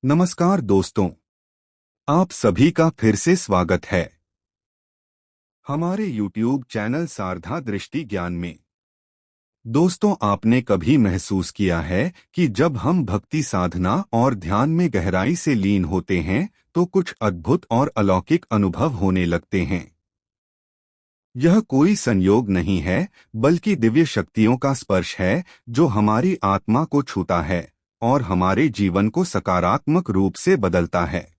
नमस्कार दोस्तों, आप सभी का फिर से स्वागत है हमारे YouTube चैनल सारधा दृष्टि ज्ञान में। दोस्तों, आपने कभी महसूस किया है कि जब हम भक्ति साधना और ध्यान में गहराई से लीन होते हैं तो कुछ अद्भुत और अलौकिक अनुभव होने लगते हैं। यह कोई संयोग नहीं है, बल्कि दिव्य शक्तियों का स्पर्श है जो हमारी आत्मा को छूता है और हमारे जीवन को सकारात्मक रूप से बदलता है।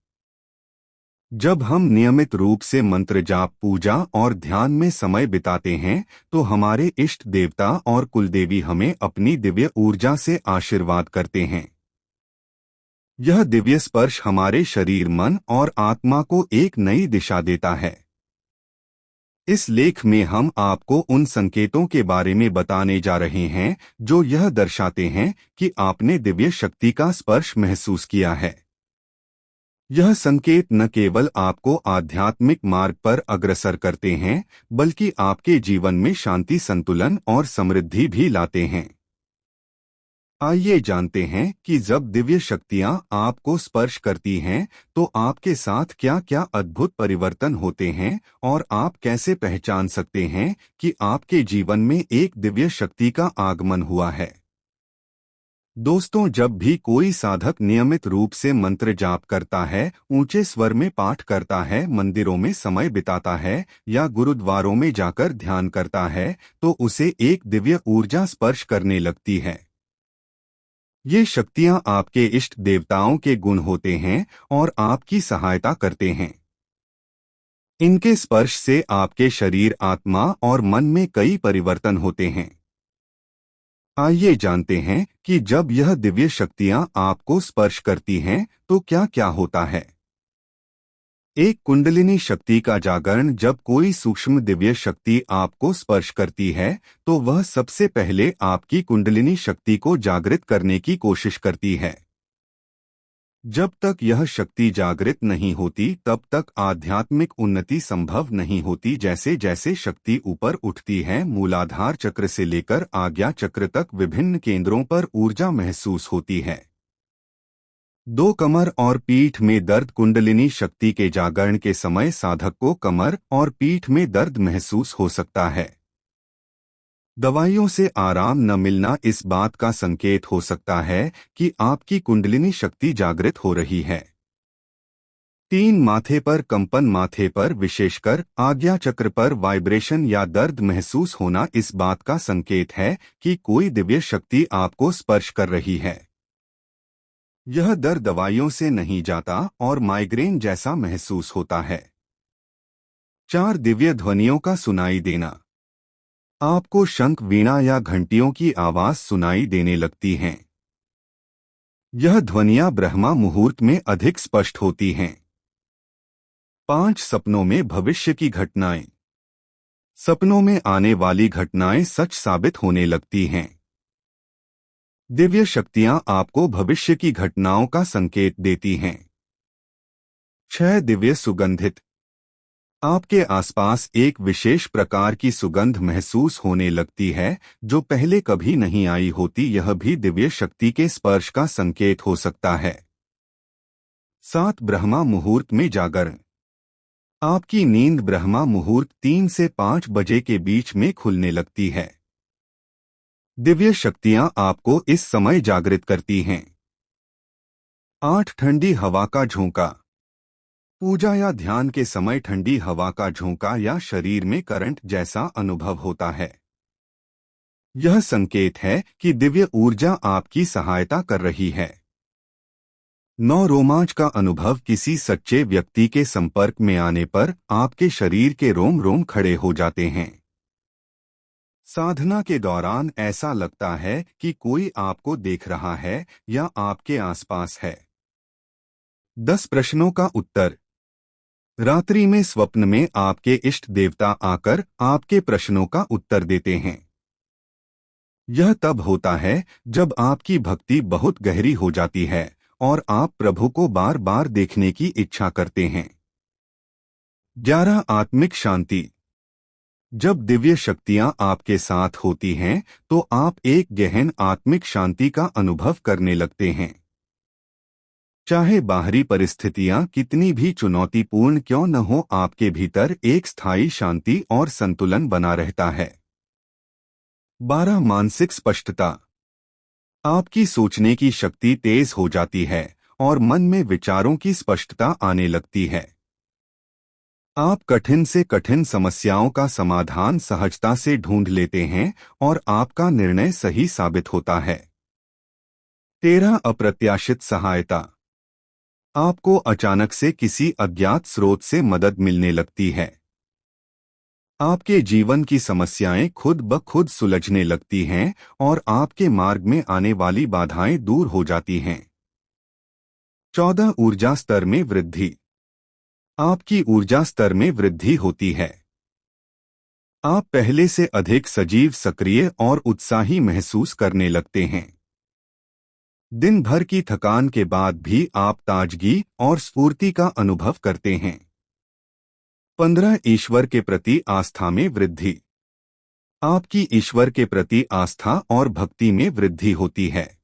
जब हम नियमित रूप से मंत्र जाप, पूजा और ध्यान में समय बिताते हैं तो हमारे इष्ट देवता और कुलदेवी हमें अपनी दिव्य ऊर्जा से आशीर्वाद करते हैं। यह दिव्य स्पर्श हमारे शरीर, मन और आत्मा को एक नई दिशा देता है। इस लेख में हम आपको उन संकेतों के बारे में बताने जा रहे हैं जो यह दर्शाते हैं कि आपने दिव्य शक्ति का स्पर्श महसूस किया है। यह संकेत न केवल आपको आध्यात्मिक मार्ग पर अग्रसर करते हैं, बल्कि आपके जीवन में शांति, संतुलन और समृद्धि भी लाते हैं। आइए जानते हैं कि जब दिव्य शक्तियां आपको स्पर्श करती हैं, तो आपके साथ क्या-क्या अद्भुत परिवर्तन होते हैं और आप कैसे पहचान सकते हैं कि आपके जीवन में एक दिव्य शक्ति का आगमन हुआ है। दोस्तों, जब भी कोई साधक नियमित रूप से मंत्र जाप करता है, ऊंचे स्वर में पाठ करता है, मंदिरों में समय बिताता है या गुरुद्वारों में जाकर ध्यान करता है, तो उसे एक दिव्य ऊर्जा स्पर्श करने लगती है। ये शक्तियां आपके इष्ट देवताओं के गुण होते हैं और आपकी सहायता करते हैं। इनके स्पर्श से आपके शरीर, आत्मा और मन में कई परिवर्तन होते हैं। आइए जानते हैं कि जब यह दिव्य शक्तियां आपको स्पर्श करती हैं तो क्या-क्या होता है। एक कुंडलिनी शक्ति का जागरण। जब कोई सूक्ष्म दिव्य शक्ति आपको स्पर्श करती है तो वह सबसे पहले आपकी कुंडलिनी शक्ति को जागृत करने की कोशिश करती है। जब तक यह शक्ति जागृत नहीं होती, तब तक आध्यात्मिक उन्नति संभव नहीं होती। जैसे जैसे शक्ति ऊपर उठती है, मूलाधार चक्र से लेकर आज्ञा चक्र तक विभिन्न केंद्रों पर ऊर्जा महसूस होती है। दो कमर और पीठ में दर्द। कुंडलिनी शक्ति के जागरण के समय साधक को कमर और पीठ में दर्द महसूस हो सकता है। दवाइयों से आराम न मिलना इस बात का संकेत हो सकता है कि आपकी कुंडलिनी शक्ति जागृत हो रही है। तीन, माथे पर कंपन। माथे पर, विशेषकर आज्ञा चक्र पर वाइब्रेशन या दर्द महसूस होना इस बात का संकेत है कि कोई दिव्य शक्ति आपको स्पर्श कर रही है। यह दर्द दवाइयों से नहीं जाता और माइग्रेन जैसा महसूस होता है। चार, दिव्य ध्वनियों का सुनाई देना। आपको शंख, वीणा या घंटियों की आवाज सुनाई देने लगती हैं। यह ध्वनियां ब्रह्मा मुहूर्त में अधिक स्पष्ट होती हैं। 5, सपनों में भविष्य की घटनाएं। सपनों में आने वाली घटनाएं सच साबित होने लगती हैं। दिव्य शक्तियां आपको भविष्य की घटनाओं का संकेत देती हैं। 6, दिव्य सुगंधित। आपके आसपास एक विशेष प्रकार की सुगंध महसूस होने लगती है जो पहले कभी नहीं आई होती। यह भी दिव्य शक्ति के स्पर्श का संकेत हो सकता है। 7, ब्रह्मा मुहूर्त में जागरण। आपकी नींद ब्रह्मा मुहूर्त 3 से 5 बजे के बीच में खुलने लगती है। दिव्य शक्तियां आपको इस समय जागृत करती हैं। 8, ठंडी हवा का झोंका। पूजा या ध्यान के समय ठंडी हवा का झोंका या शरीर में करंट जैसा अनुभव होता है। यह संकेत है कि दिव्य ऊर्जा आपकी सहायता कर रही है। 9, रोमांच का अनुभव। किसी सच्चे व्यक्ति के संपर्क में आने पर आपके शरीर के रोम रोम खड़े हो जाते हैं। साधना के दौरान ऐसा लगता है कि कोई आपको देख रहा है या आपके आसपास है। 10, प्रश्नों का उत्तर। रात्रि में स्वप्न में आपके इष्ट देवता आकर आपके प्रश्नों का उत्तर देते हैं। यह तब होता है जब आपकी भक्ति बहुत गहरी हो जाती है और आप प्रभु को बार बार देखने की इच्छा करते हैं। 11, आत्मिक शांति। जब दिव्य शक्तियां आपके साथ होती हैं तो आप एक गहन आत्मिक शांति का अनुभव करने लगते हैं। चाहे बाहरी परिस्थितियां कितनी भी चुनौतीपूर्ण क्यों न हो, आपके भीतर एक स्थायी शांति और संतुलन बना रहता है। 12 मानसिक स्पष्टता। आपकी सोचने की शक्ति तेज हो जाती है और मन में विचारों की स्पष्टता आने लगती है। आप कठिन से कठिन समस्याओं का समाधान सहजता से ढूंढ लेते हैं और आपका निर्णय सही साबित होता है। 13 अप्रत्याशित सहायता। आपको अचानक से किसी अज्ञात स्रोत से मदद मिलने लगती है। आपके जीवन की समस्याएं खुद ब खुद सुलझने लगती हैं और आपके मार्ग में आने वाली बाधाएं दूर हो जाती हैं। 14 ऊर्जा स्तर में वृद्धि। आपकी ऊर्जा स्तर में वृद्धि होती है। आप पहले से अधिक सजीव, सक्रिय और उत्साही महसूस करने लगते हैं। दिन भर की थकान के बाद भी आप ताजगी और स्फूर्ति का अनुभव करते हैं। 15 ईश्वर के प्रति आस्था में वृद्धि। आपकी ईश्वर के प्रति आस्था और भक्ति में वृद्धि होती है।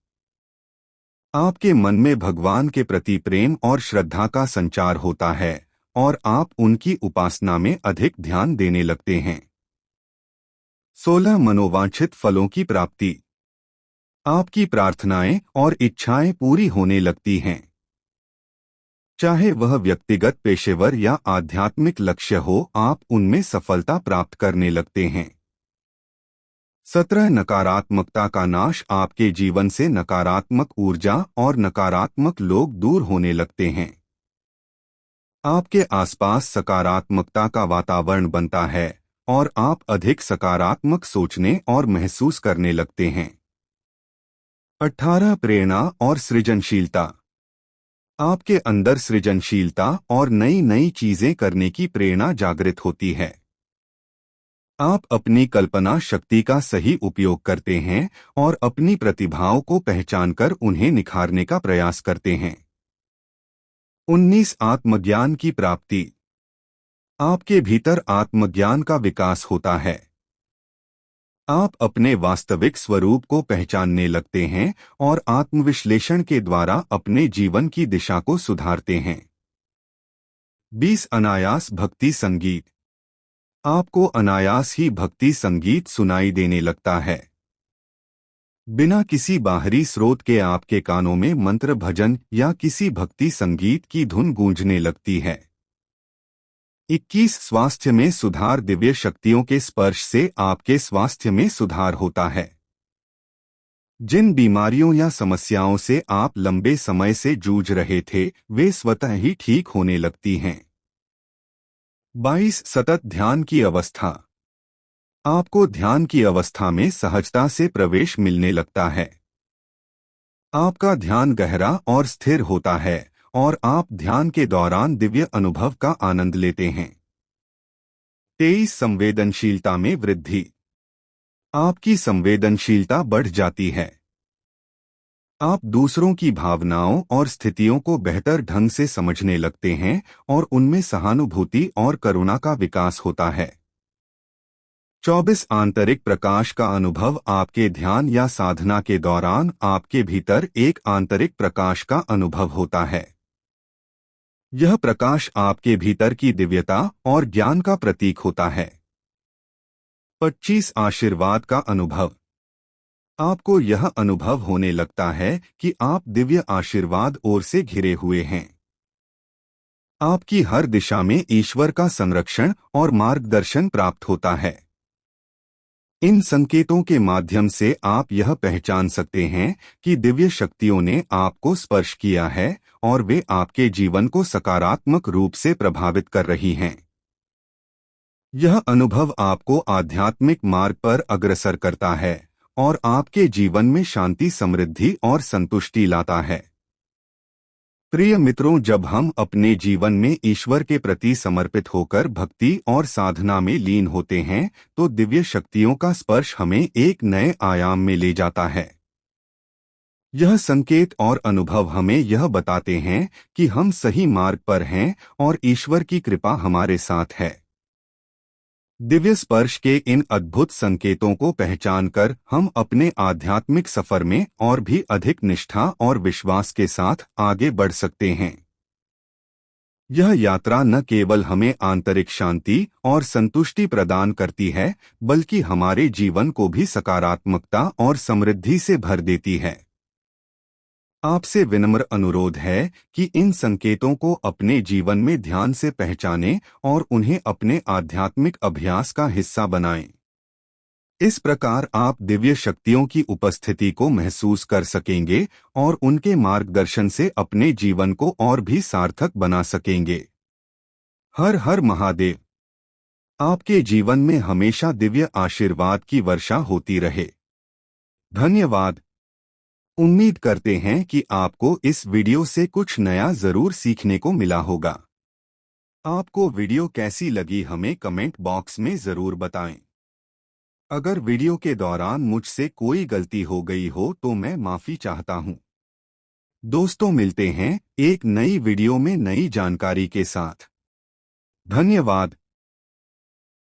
आपके मन में भगवान के प्रति प्रेम और श्रद्धा का संचार होता है और आप उनकी उपासना में अधिक ध्यान देने लगते हैं। 16 मनोवांछित फलों की प्राप्ति। आपकी प्रार्थनाएं और इच्छाएं पूरी होने लगती हैं। चाहे वह व्यक्तिगत, पेशेवर या आध्यात्मिक लक्ष्य हो, आप उनमें सफलता प्राप्त करने लगते हैं। 17 नकारात्मकता का नाश। आपके जीवन से नकारात्मक ऊर्जा और नकारात्मक लोग दूर होने लगते हैं। आपके आसपास सकारात्मकता का वातावरण बनता है और आप अधिक सकारात्मक सोचने और महसूस करने लगते हैं। 18 प्रेरणा और सृजनशीलता। आपके अंदर सृजनशीलता और नई नई चीजें करने की प्रेरणा जागृत होती है। आप अपनी कल्पना शक्ति का सही उपयोग करते हैं और अपनी प्रतिभाओं को पहचानकर उन्हें निखारने का प्रयास करते हैं। 19 आत्मज्ञान की प्राप्ति। आपके भीतर आत्मज्ञान का विकास होता है। आप अपने वास्तविक स्वरूप को पहचानने लगते हैं और आत्मविश्लेषण के द्वारा अपने जीवन की दिशा को सुधारते हैं। 20 अनायास भक्ति संगीत। आपको अनायास ही भक्ति संगीत सुनाई देने लगता है। बिना किसी बाहरी स्रोत के आपके कानों में मंत्र, भजन या किसी भक्ति संगीत की धुन गूंजने लगती है। 21 स्वास्थ्य में सुधार। दिव्य शक्तियों के स्पर्श से आपके स्वास्थ्य में सुधार होता है। जिन बीमारियों या समस्याओं से आप लंबे समय से जूझ रहे थे, वे स्वतः ही ठीक होने लगती हैं। 22 सतत ध्यान की अवस्था। आपको ध्यान की अवस्था में सहजता से प्रवेश मिलने लगता है। आपका ध्यान गहरा और स्थिर होता है और आप ध्यान के दौरान दिव्य अनुभव का आनंद लेते हैं। 23 संवेदनशीलता में वृद्धि। आपकी संवेदनशीलता बढ़ जाती है। आप दूसरों की भावनाओं और स्थितियों को बेहतर ढंग से समझने लगते हैं और उनमें सहानुभूति और करुणा का विकास होता है। 24 आंतरिक प्रकाश का अनुभव। आपके ध्यान या साधना के दौरान आपके भीतर एक आंतरिक प्रकाश का अनुभव होता है। यह प्रकाश आपके भीतर की दिव्यता और ज्ञान का प्रतीक होता है। 25 आशीर्वाद का अनुभव। आपको यह अनुभव होने लगता है कि आप दिव्य आशीर्वाद ओर से घिरे हुए हैं। आपकी हर दिशा में ईश्वर का संरक्षण और मार्गदर्शन प्राप्त होता है। इन संकेतों के माध्यम से आप यह पहचान सकते हैं कि दिव्य शक्तियों ने आपको स्पर्श किया है और वे आपके जीवन को सकारात्मक रूप से प्रभावित कर रही हैं। यह अनुभव आपको आध्यात्मिक मार्ग पर अग्रसर करता है और आपके जीवन में शांति, समृद्धि और संतुष्टि लाता है। प्रिय मित्रों, जब हम अपने जीवन में ईश्वर के प्रति समर्पित होकर भक्ति और साधना में लीन होते हैं, तो दिव्य शक्तियों का स्पर्श हमें एक नए आयाम में ले जाता है। यह संकेत और अनुभव हमें यह बताते हैं कि हम सही मार्ग पर हैं और ईश्वर की कृपा हमारे साथ है। दिव्य स्पर्श के इन अद्भुत संकेतों को पहचानकर हम अपने आध्यात्मिक सफर में और भी अधिक निष्ठा और विश्वास के साथ आगे बढ़ सकते हैं। यह यात्रा न केवल हमें आंतरिक शांति और संतुष्टि प्रदान करती है, बल्कि हमारे जीवन को भी सकारात्मकता और समृद्धि से भर देती है। आपसे विनम्र अनुरोध है कि इन संकेतों को अपने जीवन में ध्यान से पहचानें और उन्हें अपने आध्यात्मिक अभ्यास का हिस्सा बनाएं। इस प्रकार आप दिव्य शक्तियों की उपस्थिति को महसूस कर सकेंगे और उनके मार्गदर्शन से अपने जीवन को और भी सार्थक बना सकेंगे। हर हर महादेव। आपके जीवन में हमेशा दिव्य आशीर्वाद की वर्षा होती रहे। धन्यवाद। उम्मीद करते हैं कि आपको इस वीडियो से कुछ नया जरूर सीखने को मिला होगा। आपको वीडियो कैसी लगी हमें कमेंट बॉक्स में जरूर बताएं। अगर वीडियो के दौरान मुझसे कोई गलती हो गई हो तो मैं माफी चाहता हूं। दोस्तों, मिलते हैं एक नई वीडियो में नई जानकारी के साथ। धन्यवाद।